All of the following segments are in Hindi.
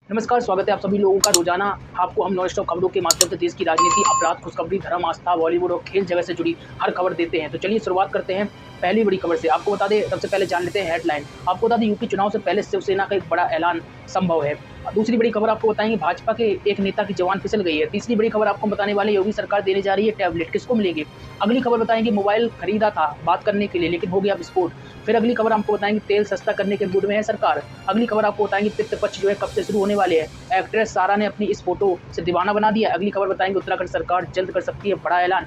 नमस्कार, स्वागत है आप सभी लोगों का रोजाना। आपको हम नॉन स्टॉप खबरों के माध्यम से देश की राजनीति, अपराध, खुशखबरी, धर्म, आस्था, बॉलीवुड और खेल जगत से जुड़ी हर खबर देते हैं। तो चलिए शुरुआत करते हैं पहली बड़ी खबर से। आपको बता दें, सबसे पहले जान लेते हैं हेडलाइन। आपको बता दें, यूपी चुनाव से पहले शिवसेना का एक बड़ा ऐलान संभव है। दूसरी बड़ी खबर आपको बताएंगे, भाजपा के एक नेता की जवान फिसल गई है। तीसरी बड़ी खबर आपको बताने वाले, योगी सरकार देने जा रही है टैबलेट, किसको मिलेगी। अगली खबर बताएंगे, मोबाइल खरीदा था बात करने के लिए लेकिन हो गया विस्फोट। फिर अगली खबर आपको बताएंगे, तेल सस्ता करने के मूड में है सरकार। अगली खबर आपको बताएंगे, पितृपक्ष जो है कब से शुरू होने वाले हैं। एक्ट्रेस सारा ने अपनी इस फोटो से दीवाना बना दिया। अगली खबर बताएंगे, उत्तराखंड सरकार जल्द कर सकती है बड़ा ऐलान।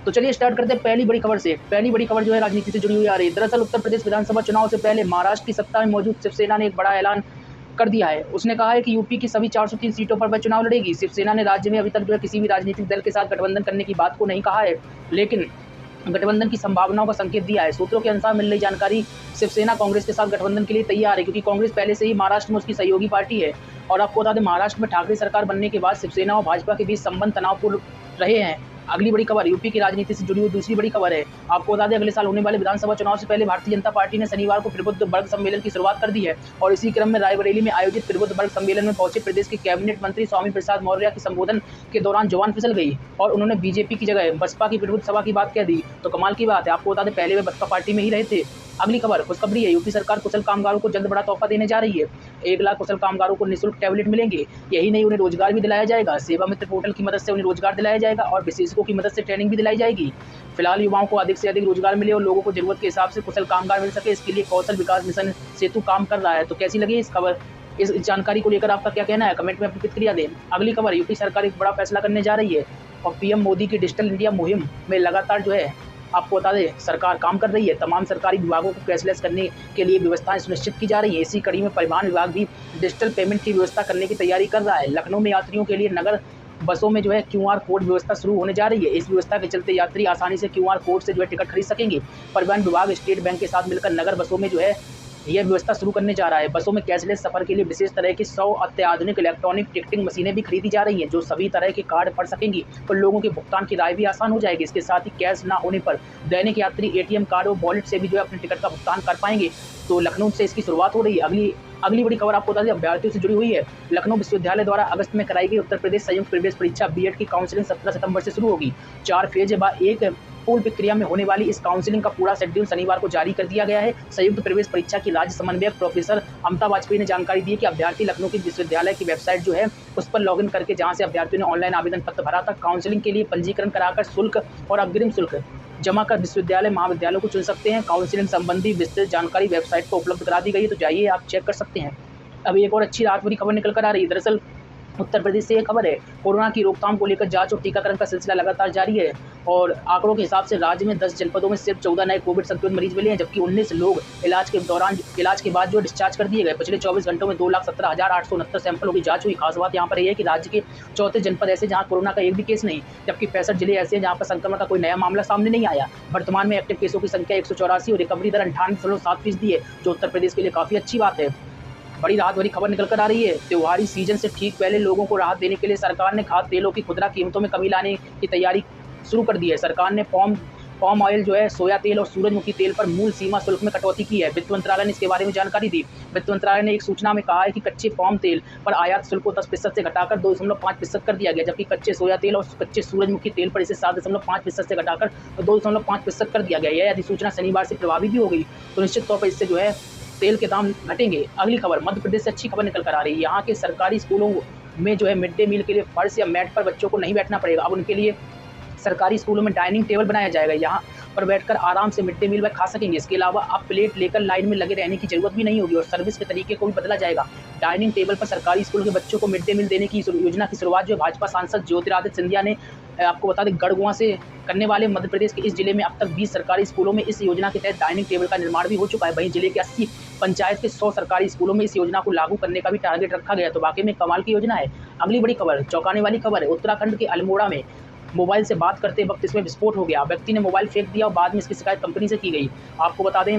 तो चलिए स्टार्ट करते हैं पहली बड़ी खबर से। पहली बड़ी खबर जो है राजनीति से जुड़ी हुई आ रही है। दरअसल उत्तर प्रदेश विधानसभा चुनाव से पहले महाराष्ट्र की सत्ता में मौजूद शिवसेना ने एक बड़ा ऐलान कर दिया है। उसने कहा है कि यूपी की सभी 403 सीटों पर वह चुनाव लड़ेगी। शिवसेना ने राज्य में अभी तक जो है किसी भी राजनीतिक दल के साथ गठबंधन करने की बात को नहीं कहा है, लेकिन गठबंधन की संभावनाओं का संकेत दिया है। सूत्रों के अनुसार मिल रही जानकारी, शिवसेना कांग्रेस के साथ गठबंधन के लिए तैयार है, क्योंकि कांग्रेस पहले से ही महाराष्ट्र में उसकी सहयोगी पार्टी है। और आपको बता दें, महाराष्ट्र में ठाकरे सरकार बनने के बाद शिवसेना और भाजपा के बीच संबंध तनावपूर्ण रहे हैं। अगली बड़ी खबर यूपी की राजनीति से जुड़ी हुई दूसरी बड़ी खबर है। आपको बता दें, अगले साल होने वाले विधानसभा चुनाव से पहले भारतीय जनता पार्टी ने शनिवार को प्रबुद्ध वर्ग सम्मेलन की शुरुआत कर दी है। और इसी क्रम में रायबरेली में आयोजित प्रबुद्ध वर्ग सम्मेलन में पहुंचे प्रदेश के कैबिनेट मंत्री स्वामी प्रसाद मौर्य के संबोधन के दौरान जवान फिसल गई और उन्होंने बीजेपी की जगह बसपा की प्रबुद्ध सभा की बात कह दी। तो कमाल की बात है। आपको बता दें, पहले वे बसपा पार्टी में ही रहे थे। अगली खबर खुशखबरी है। यूपी सरकार कुशल कामगारों को जल्द बड़ा तोहफा देने जा रही है। 1 लाख कुशल कामगारों को निःशुल्क टैबलेट मिलेंगे। यही नहीं, उन्हें रोजगार भी दिलाया जाएगा। सेवा मित्र पोर्टल की मदद से उन्हें रोजगार दिलाया जाएगा और विशेषज्ञों की मदद से ट्रेनिंग भी दिलाई जाएगी। फिलहाल युवाओं को अधिक से अधिक रोजगार मिले और लोगों को जरूरत के हिसाब से कुशल कामगार मिल सके, इसके लिए कौशल विकास मिशन सेतु काम कर रहा है। तो कैसी लगी इस खबर, इस जानकारी को लेकर आपका क्या कहना है, कमेंट में अपनी प्रतिक्रिया दें। अगली खबर, यूपी सरकार एक बड़ा फैसला करने जा रही है और पीएम मोदी की डिजिटल इंडिया मुहिम में लगातार जो है आपको बता दें सरकार काम कर रही है। तमाम सरकारी विभागों को कैशलेस करने के लिए व्यवस्थाएं सुनिश्चित की जा रही है। इसी कड़ी में परिवहन विभाग भी डिजिटल पेमेंट की व्यवस्था करने की तैयारी कर रहा है। लखनऊ में यात्रियों के लिए नगर बसों में जो है क्यूआर कोड व्यवस्था शुरू होने जा रही है। इस व्यवस्था के चलते यात्री आसानी से क्यूआर कोड से जो है टिकट खरीद सकेंगे। परिवहन विभाग स्टेट बैंक के साथ मिलकर नगर बसों में जो है यह व्यवस्था शुरू करने जा रहा है। बसों में कैशलेस सफर के लिए विशेष तरह की 100 अत्याधुनिक इलेक्ट्रॉनिक टिकटिंग मशीनें भी खरीदी जा रही हैं, जो सभी तरह के कार्ड पढ़ सकेंगी और लोगों के भुगतान की राय भी आसान हो जाएगी। इसके साथ ही कैश ना होने पर दैनिक यात्री एटीएम कार्ड और वॉलेट से भी जो है अपने टिकट का भुगतान कर पाएंगे। तो लखनऊ से इसकी शुरुआत हो रही है। अगली बड़ी खबर आपको बता दें, अभ्यर्थियों से जुड़ी हुई है। लखनऊ विश्वविद्यालय द्वारा अगस्त में कराई गई उत्तर प्रदेश संयुक्त प्रवेश परीक्षा बीएड की काउंसलिंग 17 सितंबर से शुरू होगी। 4 फेज बाद एक पूर्ण प्रक्रिया में होने वाली इस काउंसलिंग का पूरा शेड्यूल शनिवार को जारी कर दिया गया है। संयुक्त प्रवेश परीक्षा की राज्य समन्वयक प्रोफेसर अमता वाजपेयी ने जानकारी दी कि अभ्यर्थी लखनऊ की विश्वविद्यालय की वेबसाइट जो है उस पर लॉगिन करके, जहां से अभ्यर्थियों ने ऑनलाइन आवेदन पत्र भरा था, काउंसलिंग के लिए पंजीकरण कराकर शुल्क और अग्रिम शुल्क जमा कर विश्वविद्यालय महाविद्यालयों को चुन सकते हैं। काउंसलिंग संबंधी विस्तृत जानकारी वेबसाइट पर उपलब्ध करा दी गई है, तो जाइए आप चेक कर सकते हैं। अभी एक और अच्छी रात भरी खबर निकल कर आ रही है। दरअसल उत्तर प्रदेश से ये खबर है, कोरोना की रोकथाम को लेकर जांच और टीकाकरण का सिलसिला लगातार जारी है। और आंकड़ों के हिसाब से राज्य में 10 जनपदों में सिर्फ 14 नए कोविड संक्रमित मरीज मिले हैं, जबकि 19 लोग इलाज के बाद जो डिस्चार्ज कर दिए गए। पिछले 24 घंटों में 2,17,869 सैंपलों की जांच हुई। खास बात यहाँ पर यह है कि राज्य के 34 जनपद ऐसे जहाँ कोरोना का एक भी केस नहीं, जबकि 65 जिले ऐसे हैं जहाँ पर संक्रमण का कोई नया मामला सामने नहीं आया। वर्तमान में एक्टिव केसों की संख्या 184 और रिकवरी दर 98.7% है, जो उत्तर प्रदेश के लिए काफी अच्छी बात है। बड़ी राहत भरी खबर निकल कर आ रही है। त्योहारी सीजन से ठीक पहले लोगों को राहत देने के लिए सरकार ने खाद्य तेलों की खुदरा कीमतों में कमी लाने की तैयारी शुरू कर दी है। सरकार ने पाम ऑयल जो है, सोया तेल और सूरजमुखी तेल पर मूल सीमा शुल्क में कटौती की है। वित्त मंत्रालय ने इसके बारे में जानकारी दी। वित्त मंत्रालय ने एक सूचना में कहा है कि कच्चे पाम तेल पर आयात शुल्क को 10% से घटाकर 2.5% कर दिया गया, जबकि कच्चे सोया तेल और कच्चे सूरजमुखी तेल पर इसे 7.5% से घटाकर 2.5% कर दिया गया। यह अधिसूचना शनिवार से प्रभावी भी हो गई, तो निश्चित तौर पर इससे जो है तेल के दाम घटेंगे। अगली खबर, मध्य प्रदेश से अच्छी खबर निकल कर आ रही है। यहाँ के सरकारी स्कूलों में जो है मिड डे मील के लिए फर्श या मैट पर बच्चों को नहीं बैठना पड़ेगा। अब उनके लिए सरकारी स्कूलों में डाइनिंग टेबल बनाया जाएगा, यहाँ पर बैठकर आराम से मिड डे मील में खा सकेंगे। इसके अलावा अब प्लेट लेकर लाइन में लगे रहने की जरूरत भी नहीं होगी और सर्विस के तरीके को भी बदला जाएगा। डाइनिंग टेबल पर सरकारी स्कूल के बच्चों को मिड डे मील देने की योजना की शुरुआत जो भाजपा सांसद ज्योतिरादित्य सिंधिया ने आपको बता दें गढ़गुआ से करने वाले मध्य प्रदेश के इस जिले में अब तक 20 सरकारी स्कूलों में इस योजना के तहत डाइनिंग टेबल का निर्माण भी हो चुका है। वहीं जिले के 80 पंचायत के 100 सरकारी स्कूलों में इस योजना को लागू करने का भी टारगेट रखा गया। तो वाकई में कमाल की योजना है। अगली बड़ी खबर, चौंकाने वाली खबर है। उत्तराखंड के अल्मोड़ा में मोबाइल से बात करते वक्त इसमें विस्फोट हो गया। व्यक्ति ने मोबाइल फेंक दिया और बाद में इसकी शिकायत कंपनी से की गई। आपको बता दें,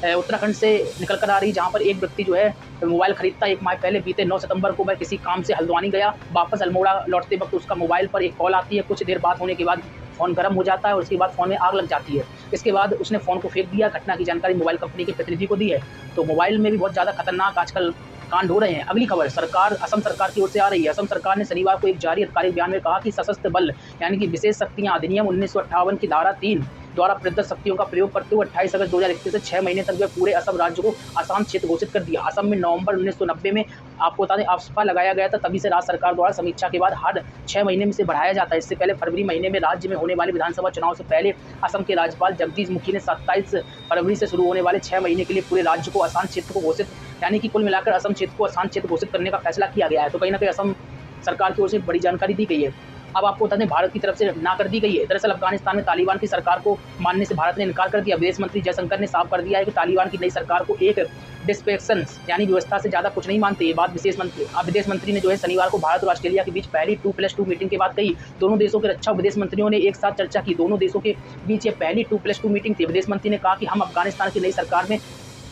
उत्तराखंड से निकल कर आ रही, जहां पर एक व्यक्ति जो है मोबाइल खरीदता 1 माह पहले बीते 9 सितंबर को वह किसी काम से हल्द्वानी गया। वापस अल्मोड़ा लौटते वक्त उसका मोबाइल पर एक कॉल आती है। कुछ देर बात होने के बाद फ़ोन गर्म हो जाता है और उसके बाद फ़ोन में आग लग जाती है। इसके बाद उसने फ़ोन को फेंक दिया। घटना की जानकारी मोबाइल कंपनी के प्रतिनिधि को दी है। तो मोबाइल में भी बहुत ज़्यादा खतरनाक आजकल कान ढो रहे हैं। अगली खबर सरकार असम सरकार की ओर से आ रही है। असम सरकार ने शनिवार को एक जारी आधिकारिक बयान में कहा कि सशस्त्र बल यानी कि विशेष शक्तियां अधिनियम 1958 की धारा 3 द्वारा प्रदत्त शक्तियों का प्रयोग करते हुए 28 अगस्त 2021 से 6 महीने तक जो पूरे असम राज्य को आसान क्षेत्र घोषित कर दिया। असम में नवंबर 1990 में आपको बता दें आफ्सपा लगाया गया था, तभी से राज्य सरकार द्वारा समीक्षा के बाद हर 6 महीने में से बढ़ाया जाता है। इससे पहले फरवरी महीने में राज्य में होने वाले विधानसभा चुनाव से पहले असम के राज्यपाल जगदीश मुखी ने 27 फरवरी से शुरू होने वाले 6 महीने के लिए पूरे राज्य को आसान क्षेत्र को घोषित यानी कि कुल मिलाकर असम क्षेत्र को आसान क्षेत्र घोषित करने का फैसला किया गया है। तो कहीं ना कहीं असम सरकार की ओर से बड़ी जानकारी दी गई है। अब आपको बता दें भारत की तरफ से ना कर दी गई है। दरअसल अफगानिस्तान में तालिबान की सरकार को मानने से भारत ने इनकार कर दिया। विदेश मंत्री जयशंकर ने साफ कर दिया है कि तालिबान की नई सरकार को एक डिस्पेक्शन यानी व्यवस्था से ज़्यादा कुछ नहीं मानते। ये बात विदेश मंत्री ने जो है शनिवार को भारत और ऑस्ट्रेलिया के बीच पहली 2+2 मीटिंग के बाद कही। दोनों देशों के रक्षा विदेश मंत्रियों ने एक साथ चर्चा की। दोनों देशों के बीच ये पहली 2+2 मीटिंग थी। विदेश मंत्री ने कहा कि हम अफगानिस्तान की नई सरकार में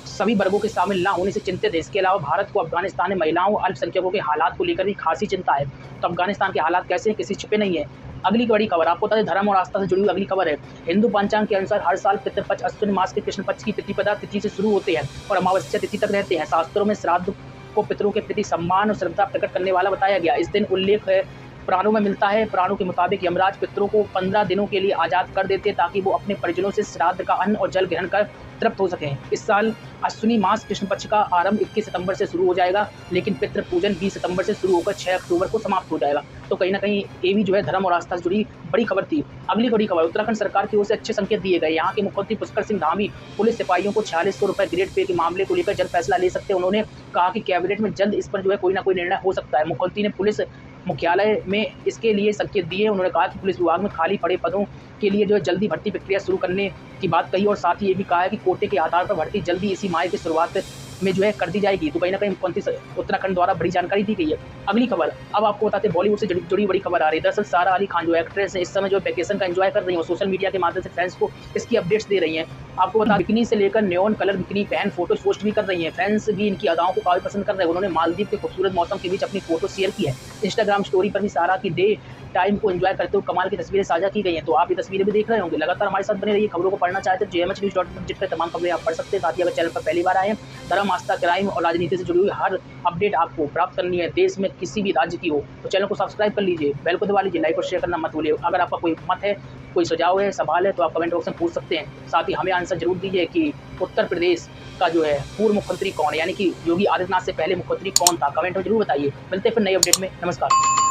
सभी वर्गों के शामिल ना होने से चिंतित है। इसके अलावा भारत को अफगानिस्तान में महिलाओं और अल्पसंख्यकों के हालात को लेकर भी खासी चिंता है। तो अफगानिस्तान के हालात कैसे हैं, किसी छिपे नहीं है। अगली बड़ी खबर आपको बता दें धर्म और आस्था से जुड़ी हुई अगली खबर है। हिंदू पंचांग के अनुसार हर साल पितृपक्ष अश्विन मास के कृष्ण पक्ष की प्रतिपदा तिथि से शुरू होते हैं और अमावस्या तिथि तक रहते हैं। शास्त्रों में श्राद्ध को पितरों के प्रति सम्मान और श्रद्धा प्रकट करने वाला बताया गया। इस दिन उल्लेख है पुराणों में मिलता है। पुराणों के मुताबिक यमराज पितरों को 15 दिनों के लिए आज़ाद कर देते ताकि वो अपने परिजनों से श्राद्ध का अन्न और जल ग्रहण कर तृप्त हो सकें। इस साल अश्विनी मास कृष्ण पक्ष का आरंभ 21 सितंबर से शुरू हो जाएगा, लेकिन पितृ पूजन 20 सितंबर से शुरू होकर 6 अक्टूबर को समाप्त हो जाएगा। तो कहीं ना कहीं ये भी जो है धर्म और आस्था से जुड़ी बड़ी खबर थी। अगली बड़ी खबर उत्तराखंड सरकार की ओर से अच्छे संकेत दिए गए। यहाँ के मुख्यमंत्री पुष्कर सिंह धामी पुलिस सिपाहियों को 4600 रुपये ग्रेड पे के मामले को लेकर जल्द फैसला ले सकते हैं। उन्होंने कहा कि कैबिनेट में जल्द इस पर जो है कोई ना कोई निर्णय हो सकता है। मुख्यमंत्री ने पुलिस मुख्यालय में इसके लिए संकेत दिए। उन्होंने कहा कि पुलिस विभाग में खाली पड़े पदों के लिए जो है जल्दी भर्ती प्रक्रिया शुरू करने की बात कही और साथ ही ये भी कहा है कि कोटे के आधार पर भर्ती जल्दी इसी माह की शुरुआत में जो है कर दी जाएगी। तो कहीं ना कहीं मुख्यमंत्री उत्तराखंड द्वारा बड़ी जानकारी दी गई है। अगली खबर अब आपको बताते हैं बॉलीवुड से जुड़ी बड़ी खबर आ रही है। दरअसल सारा अली खान जो एक्ट्रेस है इस समय जो वैकेशन का एंजॉय कर रही है और सोशल मीडिया के माध्यम से फैंस को इसकी अपडेट्स दे रही हैं। आपको बता बिकनी से लेकर न्योन कलर बिकनी पहन फोटो पोस्ट भी कर रही हैं। फैंस भी इनकी अदाओं को काफी पसंद कर रहे हैं। उन्होंने मालदीव के खूबसूरत मौसम के बीच अपनी फोटो शेयर की है। इंस्टाग्राम स्टोरी पर भी सारा की डे टाइम को एंजॉय करते हुए कमाल की तस्वीरें साझा की गई हैं। तो आप ये तस्वीरें भी देख रहे होंगे। लगातार हमारे साथ बने रहिए। खबरों को पढ़ना चाहते हैं jmhnews.in पर तमाम खबरें आप पढ़ सकते हैं। साथ ही अगर चैनल पर पहली बार आए हैं धर्म आस्था क्राइम और राजनीति से जुड़ी हुई हर अपडेट आपको प्राप्त करनी है देश में किसी भी राज्य की हो तो चैनल को सब्सक्राइब कर लीजिए, बेल को दबा लीजिए, लाइक और शेयर करना मत भूलिए। अगर आपका कोई मत है, कोई सुझाव है, सवाल है तो आप कमेंट बॉक्स में पूछ सकते हैं। साथ ही हमें आंसर जरूर दीजिए कि उत्तर प्रदेश का जो है पूर्व मुख्यमंत्री कौन है, यानी कि योगी आदित्यनाथ से पहले मुख्यमंत्री कौन था। कमेंट में जरूर बताइए। मिलते हैं फिर नई अपडेट में। नमस्कार।